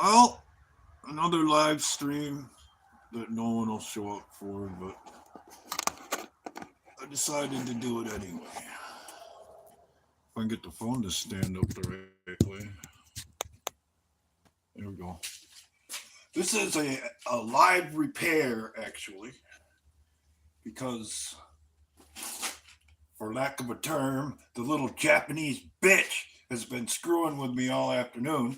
Well, another live stream that no one will show up for, but I decided to do it anyway. If I can get the phone to stand up the right way. There we go. This is a live repair, actually, because, for lack of a term, the little Japanese bitch has been screwing with me all afternoon.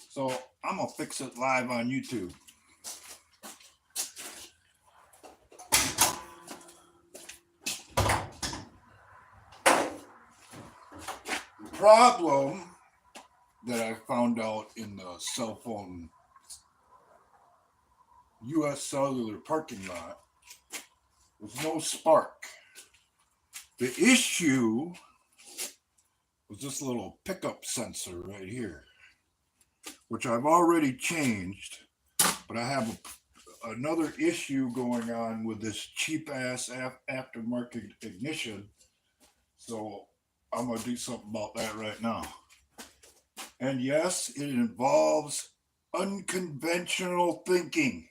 So I'm going to fix it live on YouTube. The problem that I found out in the cell phone US Cellular parking lot was no spark. The issue was this little pickup sensor right here, which I've already changed, but I have another issue going on with this cheap ass aftermarket ignition. So I'm going to do something about that right now. And yes, it involves unconventional thinking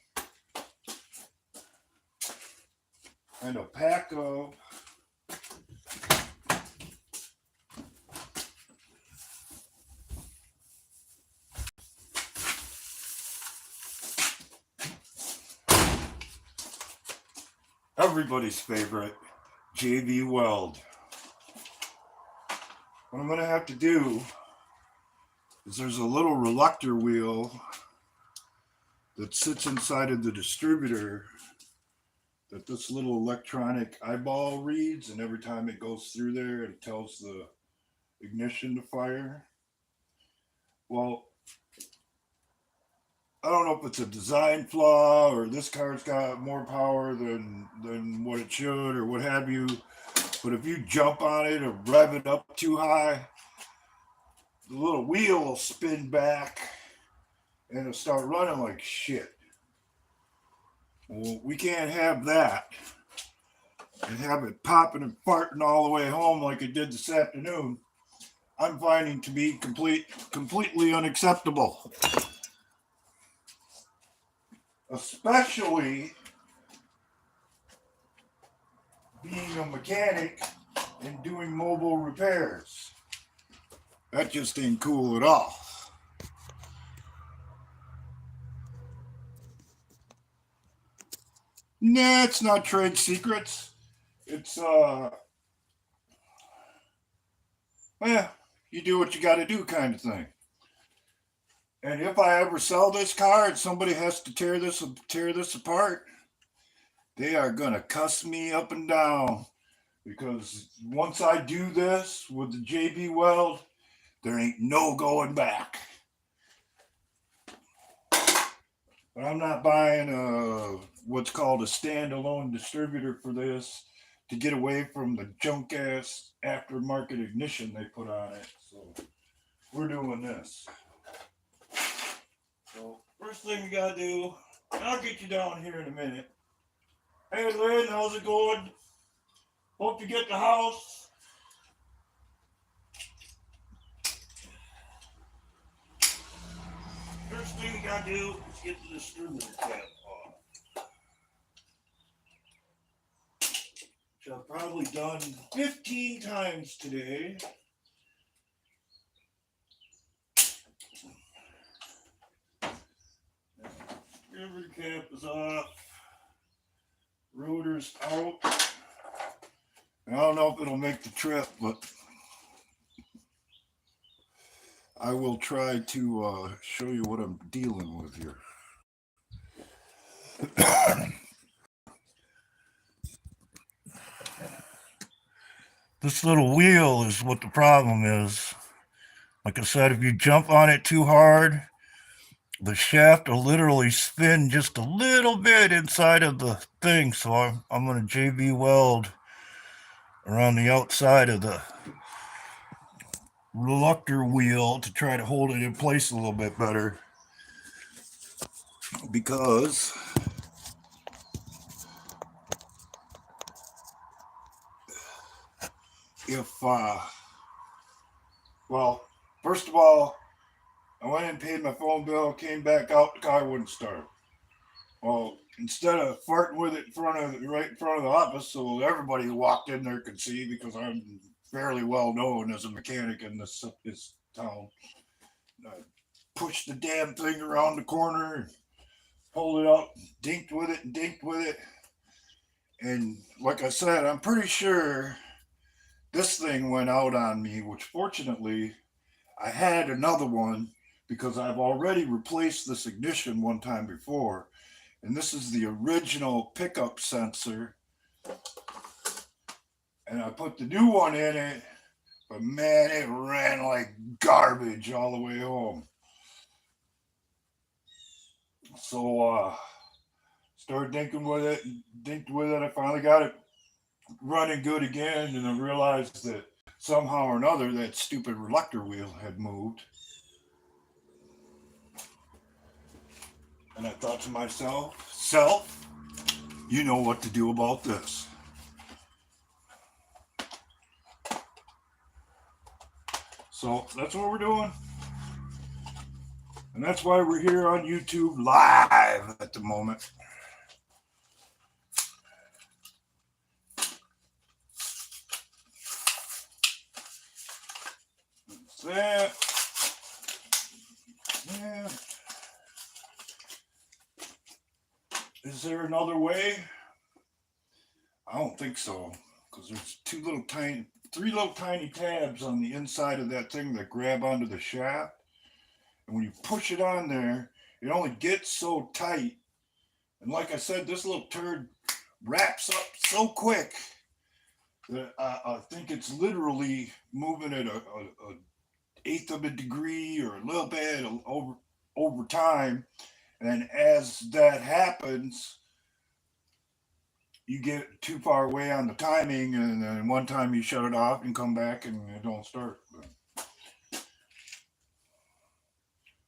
and a pack of everybody's favorite JV Weld. What I'm going to have to do is there's a little reluctor wheel that sits inside of the distributor that this little electronic eyeball reads, and every time it goes through there, it tells the ignition to fire. Well, I don't know if it's a design flaw or this car's got more power than what it should or what have you. But if you jump on it or rev it up too high, the little wheel will spin back and it'll start running like shit. Well, we can't have that and have it popping and farting all the way home like it did this afternoon. I'm finding to be completely unacceptable. Especially being a mechanic and doing mobile repairs. That just ain't cool at all. Nah, it's not trade secrets. It's yeah, you do what you got to do kind of thing. And if I ever sell this car and somebody has to tear this apart, they are gonna cuss me up and down because once I do this with the JB Weld, there ain't no going back. But I'm not buying what's called a standalone distributor for this to get away from the junk ass aftermarket ignition they put on it. So we're doing this. So first thing we gotta do, I'll get you down here in a minute. Hey Lynn, how's it going? Hope you get the house. First thing we gotta do is get the distributor cap off. Which I've probably done 15 times today. Distributor cap is off. Rotor's out. I don't know if it'll make the trip, but I will try to show you what I'm dealing with here. This little wheel is what the problem is. Like I said, if you jump on it too hard, the shaft will literally spin just a little bit inside of the thing. So I'm going to JB weld around the outside of the reluctor wheel to try to hold it in place a little bit better. Because if, well, first of all, I went and paid my phone bill, came back out, the car wouldn't start. Well, instead of farting with it right in front of the office, so everybody who walked in there could see, because I'm fairly well known as a mechanic in this town. I pushed the damn thing around the corner, pulled it out, dinked with it, and dinked with it. And like I said, I'm pretty sure this thing went out on me, which fortunately I had another one because I've already replaced this ignition one time before. And this is the original pickup sensor. And I put the new one in it, but man, it ran like garbage all the way home. So started dinking with it, dinked with it. I finally got it running good again, and I realized that somehow or another that stupid reluctor wheel had moved. And I thought to myself, self, you know what to do about this. So that's what we're doing. And that's why we're here on YouTube live at the moment. That's that. Yeah. Is there another way? I don't think so. Because there's three little tiny tabs on the inside of that thing that grab onto the shaft. And when you push it on there, it only gets so tight. And like I said, this little turd wraps up so quick that I think it's literally moving at a eighth of a degree or a little bit over time. And as that happens, you get too far away on the timing, and then one time you shut it off and come back and it don't start.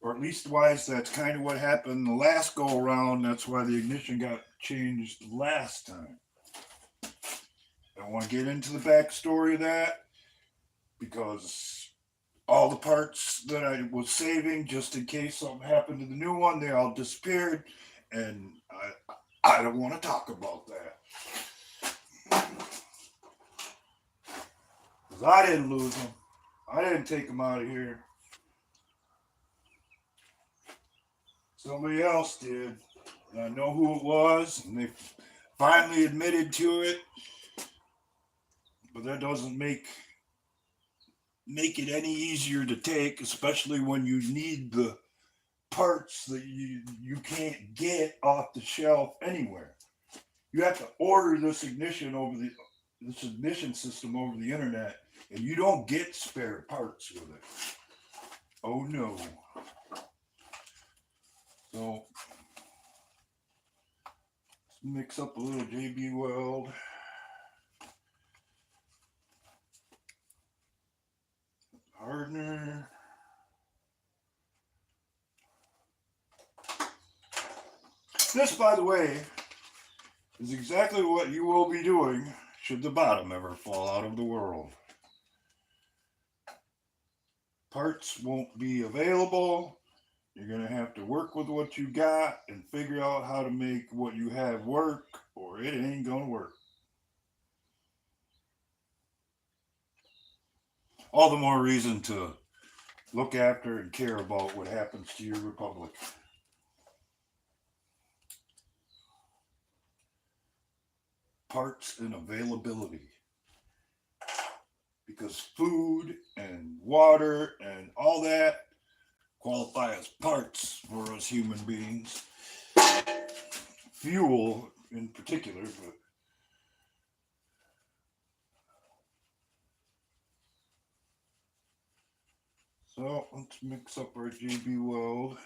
Or at least wise, that's kind of what happened the last go around. That's why the ignition got changed last time. I don't want to get into the backstory of that because all the parts that I was saving just in case something happened to the new one, they all disappeared, and I don't want to talk about that because I didn't lose them. I didn't take them out of here. Somebody else did. And I know who it was, and they finally admitted to it. But that doesn't make it any easier to take, especially when you need the parts that you can't get off the shelf anywhere. You have to order this ignition system over the internet, and you don't get spare parts with it. Oh no. So let's mix up a little JB Weld. Hardener. This, by the way, is exactly what you will be doing should the bottom ever fall out of the world. Parts won't be available. You're going to have to work with what you got and figure out how to make what you have work, or it ain't going to work. All the more reason to look after and care about what happens to your republic. Parts and availability. Because food and water and all that qualify as parts for us human beings. Fuel in particular, but so let's mix up our JB Weld.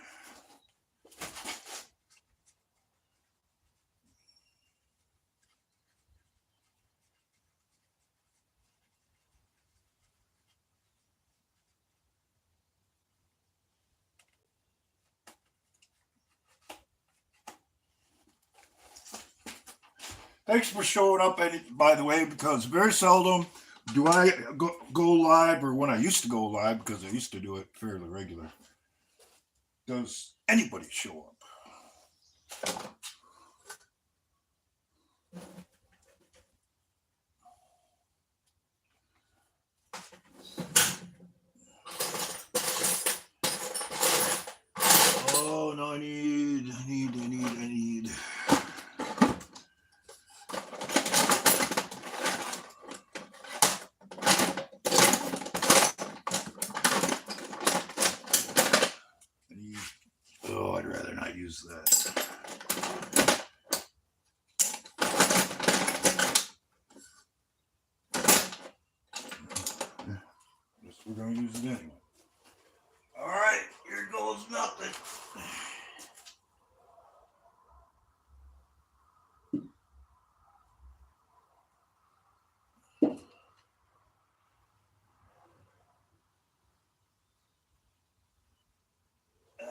Thanks for showing up, by the way, because very seldom do I go live, or when I used to go live, because I used to do it fairly regular. does anybody show up? Oh no, I need. Oh, I'd rather not use that. Guess we're gonna use it anyway. All right, here goes nothing.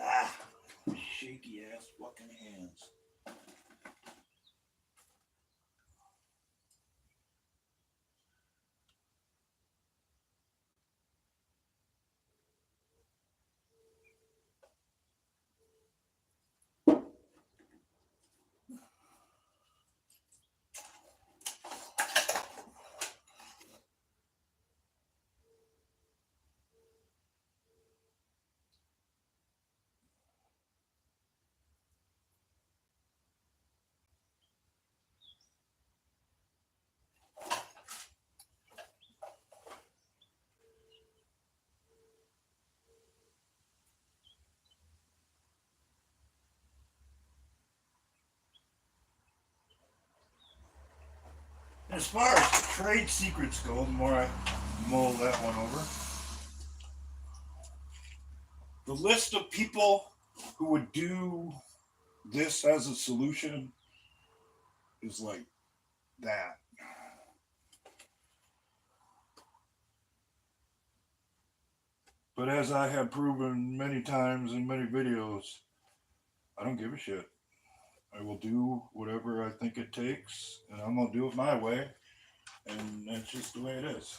Ah, shaky ass fucking hands. As far as trade secrets go, the more I mull that one over, the list of people who would do this as a solution is like that. But as I have proven many times in many videos, I don't give a shit. I will do whatever I think it takes, and I'm gonna do it my way, and that's just the way it is.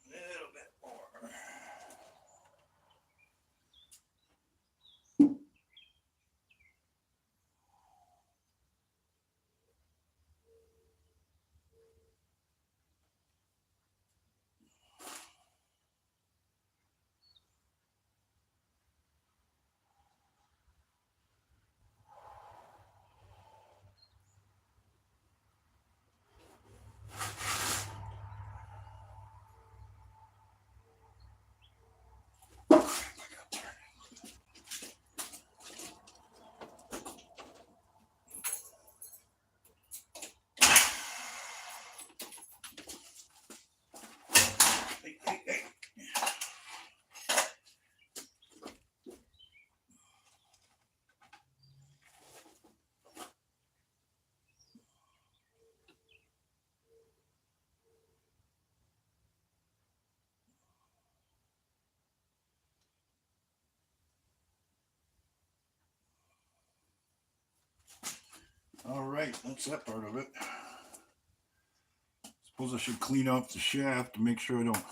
A little bit more. Hey. All right, that's that part of it. Suppose I should clean off the shaft to make sure I don't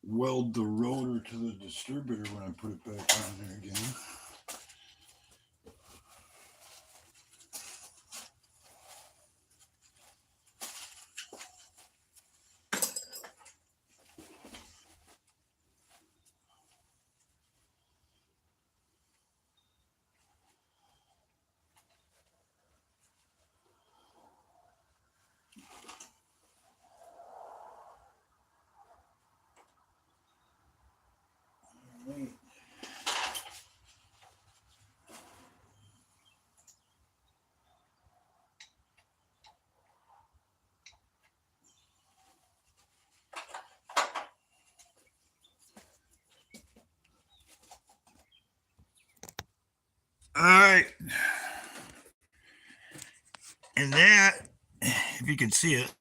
weld the rotor to the distributor when I put it back on there again. All right. right. And that, if you can see it,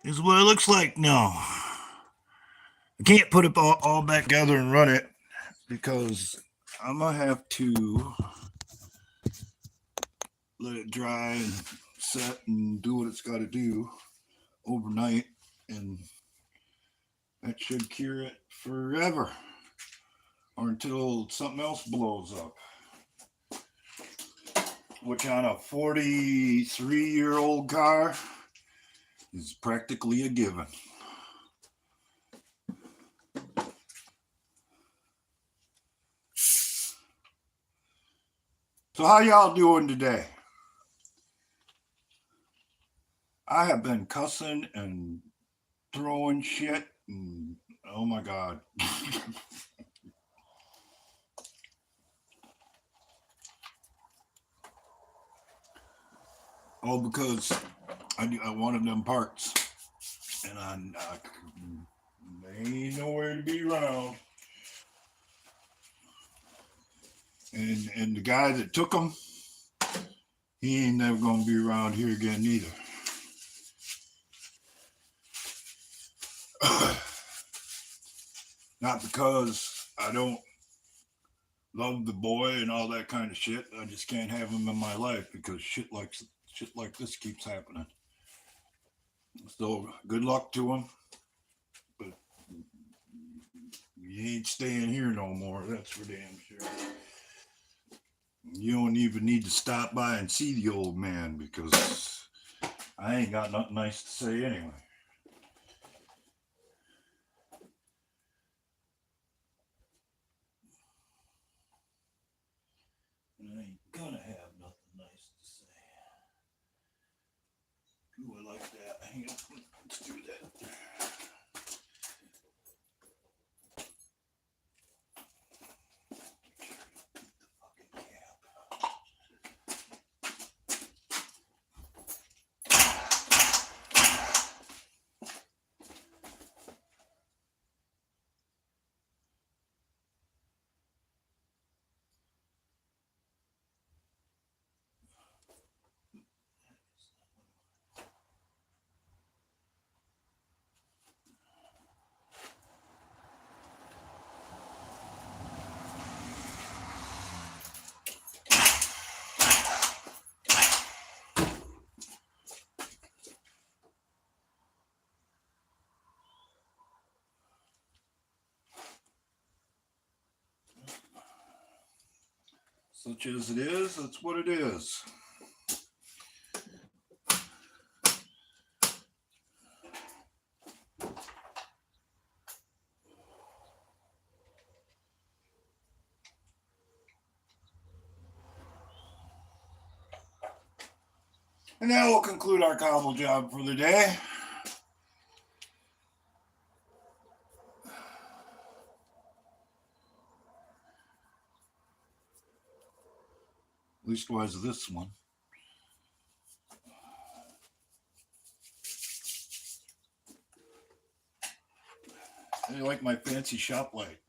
is what it looks like. No, I can't put it all back together and run it because I'm gonna have to let it dry and set and do what it's got to do overnight, and that should cure it forever or until something else blows up, which on a 43-year-old car is practically a given. So how y'all doing today? I have been cussing and throwing shit and oh my god. All because I wanted them parts and they ain't nowhere to be around. And the guy that took them, he ain't never gonna be around here again neither. Not because I don't love the boy and all that kind of shit. I just can't have him in my life because shit like this keeps happening. So good luck to him, but you ain't staying here no more. That's for damn sure. You don't even need to stop by and see the old man because I ain't got nothing nice to say anyway. I ain't gonna have nothing nice to say. Ooh, I like that. Hang on. Let's do that. Such as it is, that's what it is. And that will conclude our cobble job for the day. Leastwise this one. I like my fancy shop light.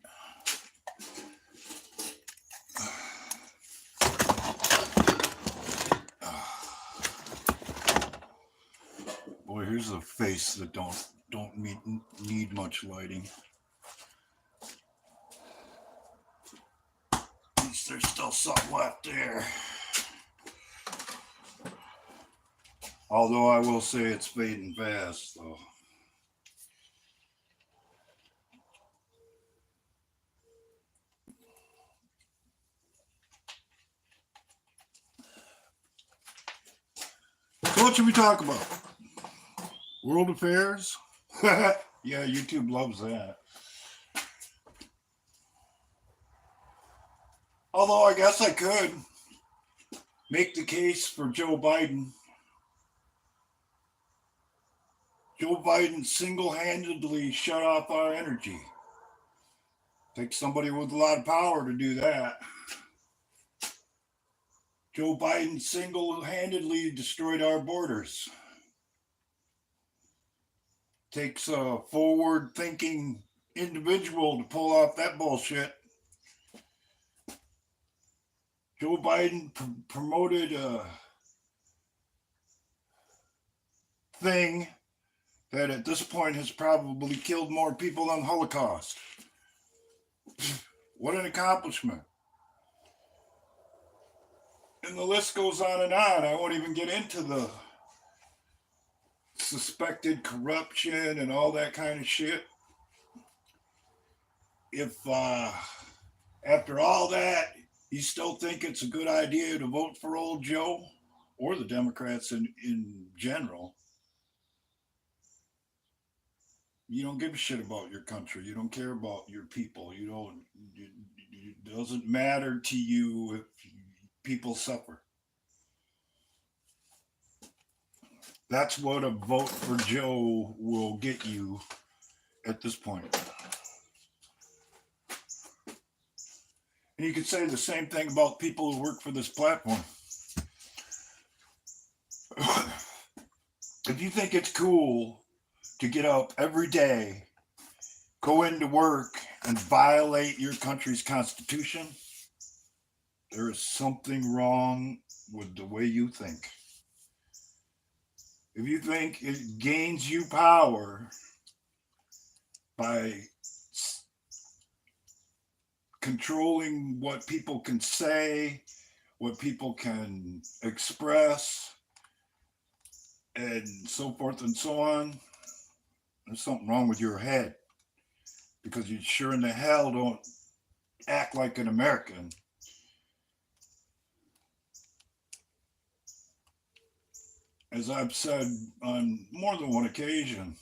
Boy, here's a face that don't need much lighting. At least there's still some left there. Although I will say it's fading fast, though. So what should we talk about? World affairs? Yeah, YouTube loves that. Although I guess I could make the case for Joe Biden. Joe Biden single-handedly shut off our energy. Takes somebody with a lot of power to do that. Joe Biden single-handedly destroyed our borders. Takes a forward-thinking individual to pull off that bullshit. Joe Biden promoted a thing that at this point has probably killed more people than the Holocaust. What an accomplishment. And the list goes on and on. I won't even get into the suspected corruption and all that kind of shit. If after all that, you still think it's a good idea to vote for old Joe or the Democrats in general, you don't give a shit about your country. You don't care about your people. You don't. It doesn't matter to you if people suffer. That's what a vote for Joe will get you at this point. And you could say the same thing about people who work for this platform. If you think it's cool to get up every day, go into work, and violate your country's constitution, there is something wrong with the way you think. If you think it gains you power by controlling what people can say, what people can express, and so forth and so on, there's something wrong with your head because you sure in the hell don't act like an American. As I've said on more than one occasion,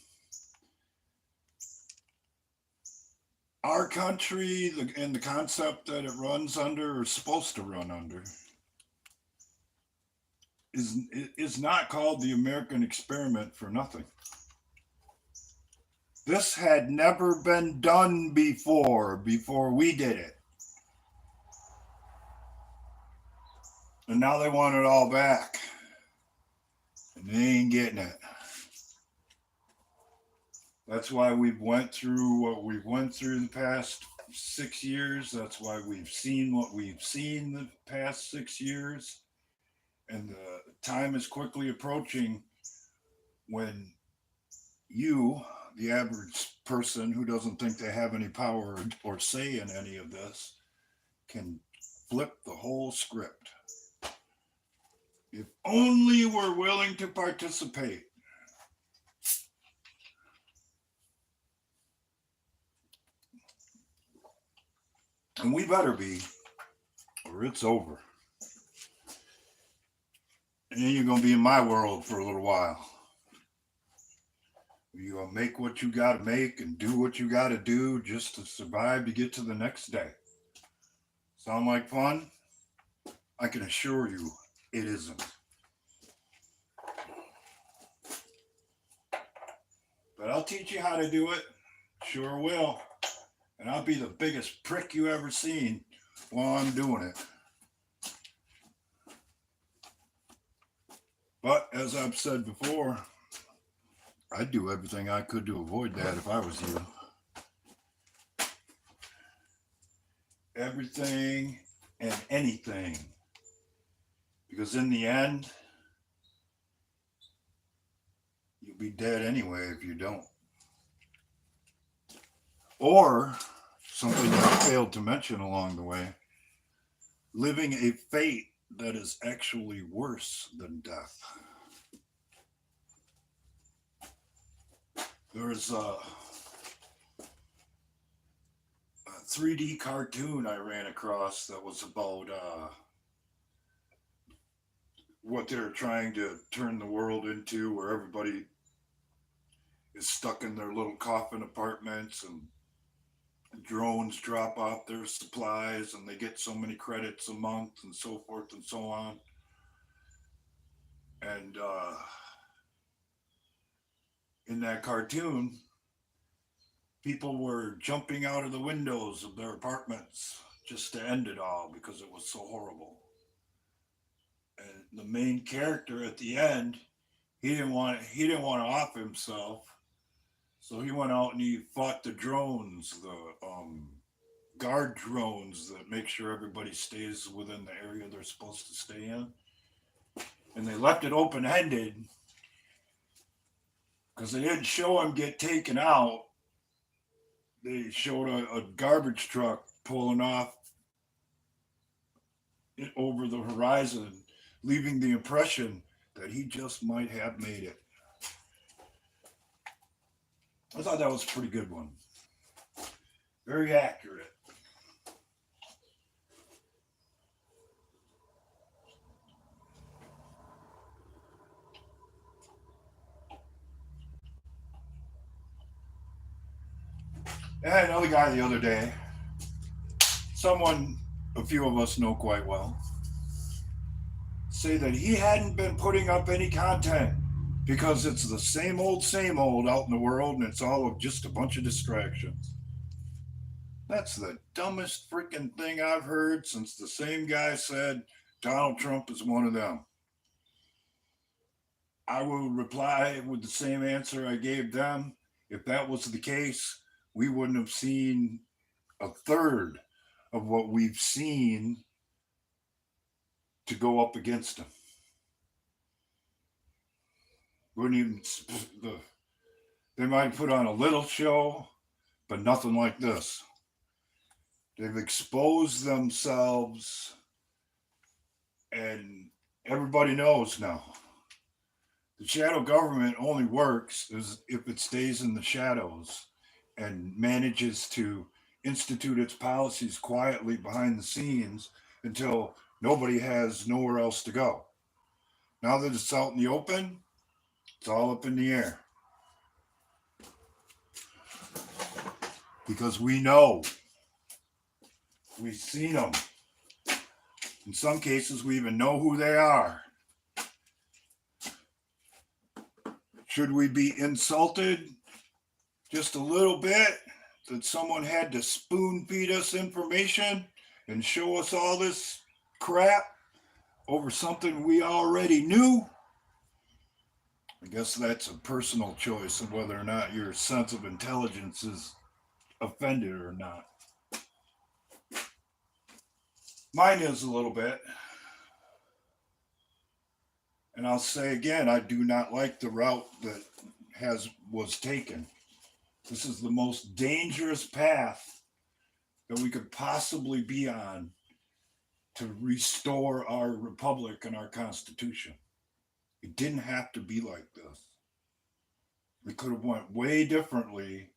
our country and the concept that it runs under or is supposed to run under is not called the American experiment for nothing. This had never been done before we did it. And now they want it all back. And they ain't getting it. That's why we've went through what we've went through the past 6 years. That's why we've seen what we've seen the past 6 years. And the time is quickly approaching when you, the average person who doesn't think they have any power or say in any of this, can flip the whole script. If only we're willing to participate. And we better be, or it's over. And then you're going to be in my world for a little while. You're going to make what you got to make and do what you got to do just to survive to get to the next day. Sound like fun? I can assure you it isn't. But I'll teach you how to do it. Sure will. And I'll be the biggest prick you ever seen while I'm doing it. But as I've said before, I'd do everything I could to avoid that if I was you. Everything and anything. Because in the end, you'll be dead anyway if you don't. Or, something I failed to mention along the way, living a fate that is actually worse than death. There's a 3D cartoon I ran across that was about what they're trying to turn the world into, where everybody is stuck in their little coffin apartments and drones drop off their supplies and they get so many credits a month and so forth and so on. And in that cartoon, people were jumping out of the windows of their apartments just to end it all because it was so horrible. And the main character at the end, he didn't want to off himself, so he went out and he fought the drones, the guard drones that make sure everybody stays within the area they're supposed to stay in. And they left it open ended because they didn't show him get taken out. They showed a garbage truck pulling off over the horizon, leaving the impression that he just might have made it. I thought that was a pretty good one. Very accurate. I had another guy the other day, someone a few of us know quite well, say that he hadn't been putting up any content because it's the same old out in the world and it's all of just a bunch of distractions. That's the dumbest freaking thing I've heard since the same guy said Donald Trump is one of them. I will reply with the same answer I gave them. If that was the case, we wouldn't have seen a third of what we've seen to go up against him. Wouldn't even they might put on a little show, but nothing like this. They've exposed themselves, and everybody knows now. The shadow government only works if it stays in the shadows and manages to institute its policies quietly behind the scenes until nobody has nowhere else to go. Now that it's out in the open, it's all up in the air. Because we know, we've seen them. In some cases, we even know who they are. Should we be insulted just a little bit that someone had to spoon feed us information and show us all this crap over something we already knew? I guess that's a personal choice of whether or not your sense of intelligence is offended or not. Mine is a little bit. And I'll say again, I do not like the route that was taken. This is the most dangerous path that we could possibly be on to restore our republic and our constitution. It didn't have to be like this. We could have went way differently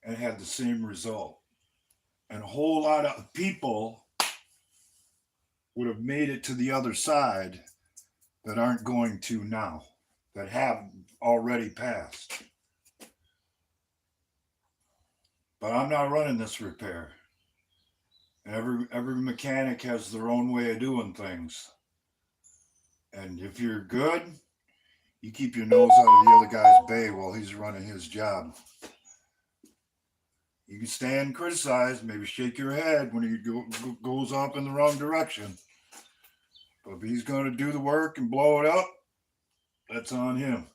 and had the same result. And a whole lot of people would have made it to the other side that aren't going to now, that have already passed. But I'm not running this repair. Every mechanic has their own way of doing things. And if you're good, you keep your nose out of the other guy's bay while he's running his job. You can stand and criticize, maybe shake your head when he goes off in the wrong direction. But if he's going to do the work and blow it up, that's on him.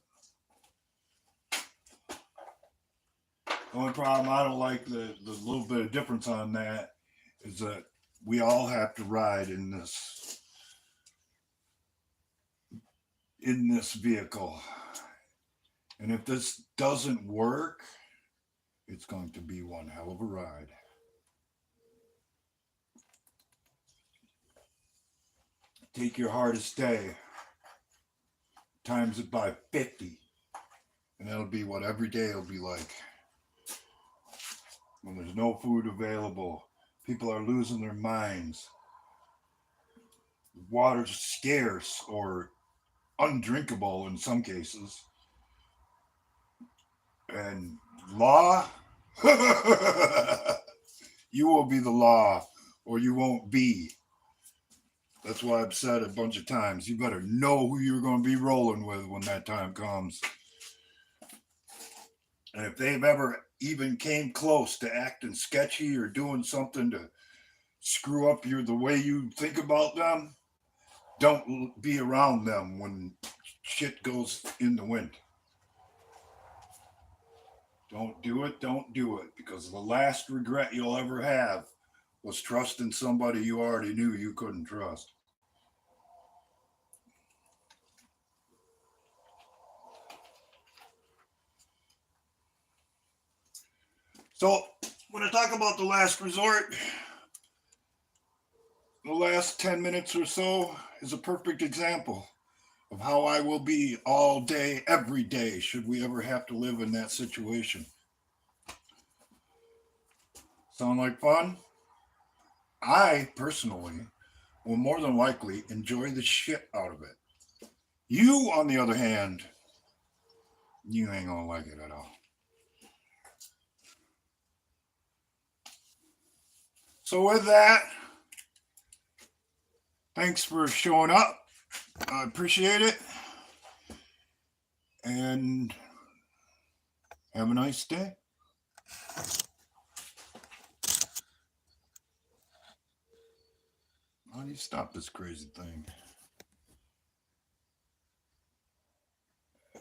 The only problem I don't like the little bit of difference on that is that we all have to ride in this vehicle. And if this doesn't work, it's going to be one hell of a ride. Take your hardest day, times it by 50, and that'll be what every day will be like. When there's no food available, people are losing their minds. Water's scarce or undrinkable in some cases. And law? You will be the law, or you won't be. That's why I've said a bunch of times, you better know who you're going to be rolling with when that time comes. And if they've ever even came close to acting sketchy or doing something to screw up the way you think about them, don't be around them when shit goes in the wind. Don't do it, because the last regret you'll ever have was trusting somebody you already knew you couldn't trust. So, when I talk about the last resort, the last 10 minutes or so is a perfect example of how I will be all day, every day, should we ever have to live in that situation. Sound like fun? I personally will more than likely enjoy the shit out of it. You, on the other hand, you ain't gonna like it at all. So, with that, thanks for showing up. I appreciate it. And have a nice day. How do you stop this crazy thing?